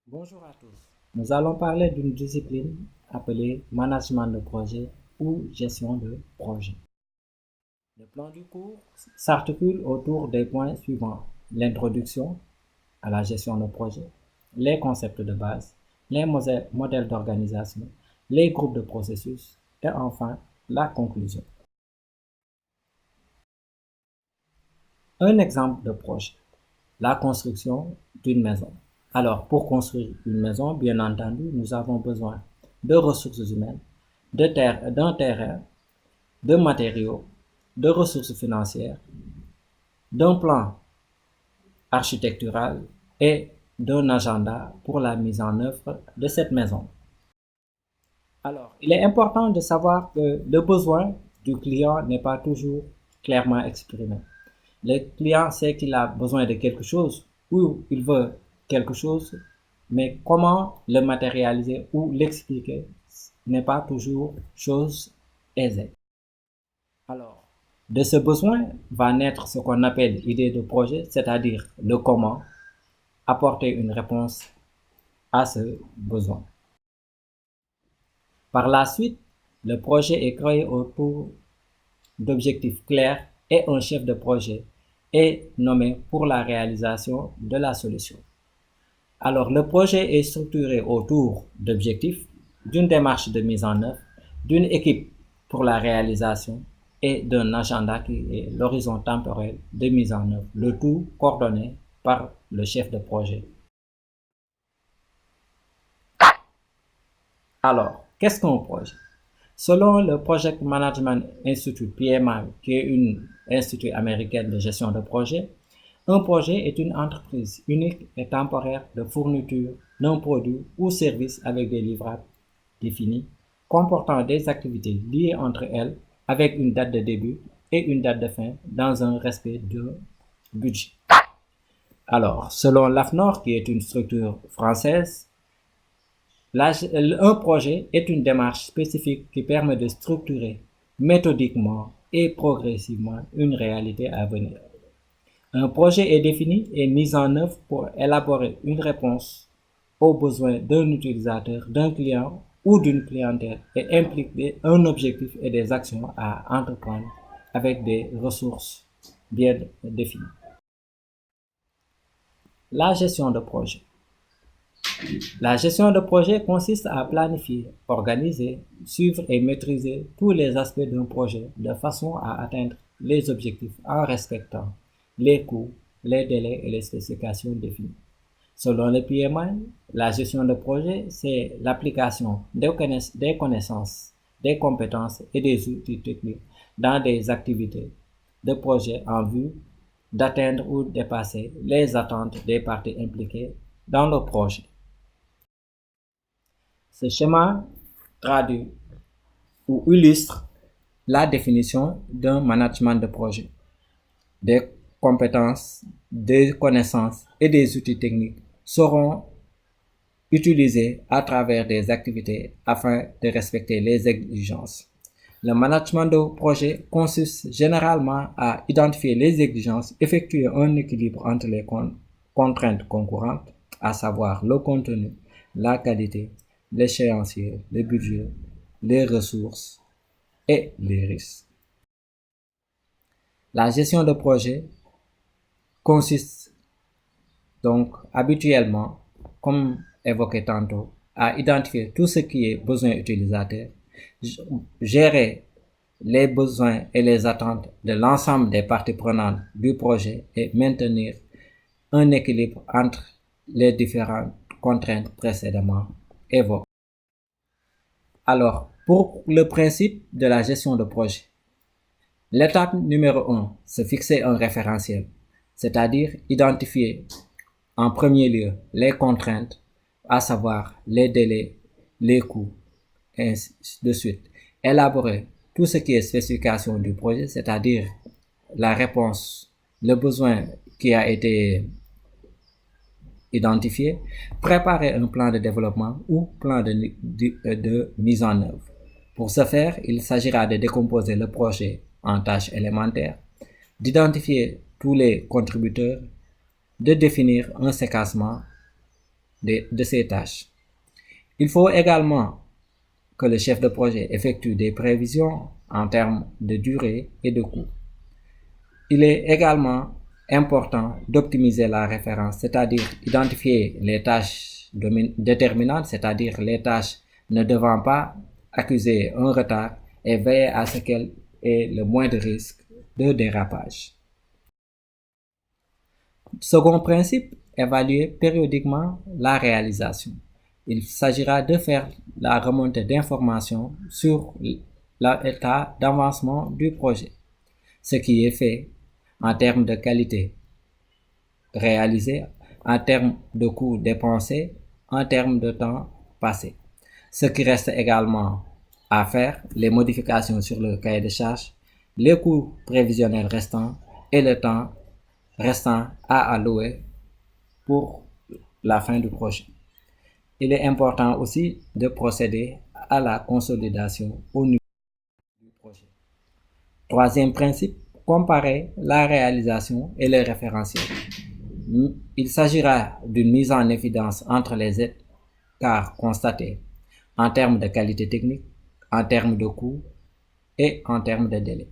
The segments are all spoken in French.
Bonjour à tous. Nous allons parler d'une discipline appelée management de projet ou gestion de projet. Le plan du cours s'articule autour des points suivants: l'introduction à la gestion de projet, les concepts de base, les modèles d'organisation, les groupes de processus et enfin la conclusion. Un exemple de projet: la construction d'une maison. Alors, pour construire une maison, bien entendu, nous avons besoin de ressources humaines, d'un terrain, de matériaux, de ressources financières, d'un plan architectural et d'un agenda pour la mise en œuvre de cette maison. Alors, il est important de savoir que le besoin du client n'est pas toujours clairement exprimé. Le client sait qu'il a besoin de quelque chose ou il veut quelque chose, mais comment le matérialiser ou l'expliquer n'est pas toujours chose aisée. Alors, de ce besoin va naître ce qu'on appelle l'idée de projet, c'est-à-dire le comment apporter une réponse à ce besoin. Par la suite, le projet est créé autour d'objectifs clairs et un chef de projet est nommé pour la réalisation de la solution. Alors, le projet est structuré autour d'objectifs, d'une démarche de mise en œuvre, d'une équipe pour la réalisation et d'un agenda qui est l'horizon temporel de mise en œuvre, le tout coordonné par le chef de projet. Alors, qu'est-ce qu'un projet? Selon le Project Management Institute PMI, qui est une institut américaine de gestion de projet, un projet est une entreprise unique et temporaire de fourniture d'un produit ou service avec des livrables définis, comportant des activités liées entre elles avec une date de début et une date de fin dans un respect de budget. Alors, selon l'AFNOR, qui est une structure française, un projet est une démarche spécifique qui permet de structurer méthodiquement et progressivement une réalité à venir. Un projet est défini et mis en œuvre pour élaborer une réponse aux besoins d'un utilisateur, d'un client ou d'une clientèle et implique un objectif et des actions à entreprendre avec des ressources bien définies. La gestion de projet. La gestion de projet consiste à planifier, organiser, suivre et maîtriser tous les aspects d'un projet de façon à atteindre les objectifs en respectant les coûts, les délais et les spécifications définies. Selon le PMI, la gestion de projet, c'est l'application des connaissances, des compétences et des outils techniques dans des activités de projet en vue d'atteindre ou dépasser les attentes des parties impliquées dans le projet. Ce schéma traduit ou illustre la définition d'un management de projet. Des compétences, des connaissances et des outils techniques seront utilisés à travers des activités afin de respecter les exigences. Le management de projet consiste généralement à identifier les exigences, effectuer un équilibre entre les contraintes concurrentes, à savoir le contenu, la qualité, l'échéancier, le budget, les ressources et les risques. La gestion de projet consiste donc habituellement, comme évoqué tantôt, à identifier tout ce qui est besoin utilisateur, gérer les besoins et les attentes de l'ensemble des parties prenantes du projet et maintenir un équilibre entre les différentes contraintes précédemment évoquées. Alors, pour le principe de la gestion de projet, l'étape numéro 1, se fixer un référentiel, c'est-à-dire identifier en premier lieu les contraintes, à savoir les délais, les coûts, et ainsi de suite. Élaborer tout ce qui est spécification du projet, c'est-à-dire la réponse, le besoin qui a été identifié, préparer un plan de développement ou plan de mise en œuvre. Pour ce faire, il s'agira de décomposer le projet en tâches élémentaires, d'identifier tous les contributeurs, de définir un séquencement de ces tâches. Il faut également que le chef de projet effectue des prévisions en termes de durée et de coût. Il est également important d'optimiser la référence, c'est-à-dire identifier les tâches déterminantes, c'est-à-dire les tâches ne devant pas accuser un retard et veiller à ce qu'elles aient le moins de risque de dérapage. Second principe, évaluer périodiquement la réalisation. Il s'agira de faire la remontée d'informations sur l'état d'avancement du projet, ce qui est fait en termes de qualité réalisée, en termes de coûts dépensés, en termes de temps passé. Ce qui reste également à faire, les modifications sur le cahier de charges, les coûts prévisionnels restants et le temps restant à allouer pour la fin du projet. Il est important aussi de procéder à la consolidation au niveau du projet. Troisième principe, comparer la réalisation et le référentiel. Il s'agira d'une mise en évidence entre les écarts constatés en termes de qualité technique, en termes de coût et en termes de délai.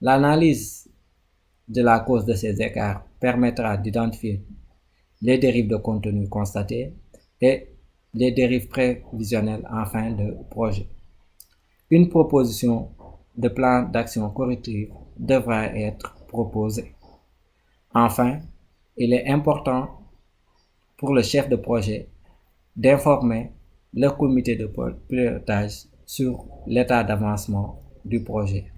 L'analyse de la cause de ces écarts permettra d'identifier les dérives de contenu constatées et les dérives prévisionnelles en fin de projet. Une proposition de plan d'action corrective devra être proposée. Enfin, il est important pour le chef de projet d'informer le comité de pilotage sur l'état d'avancement du projet.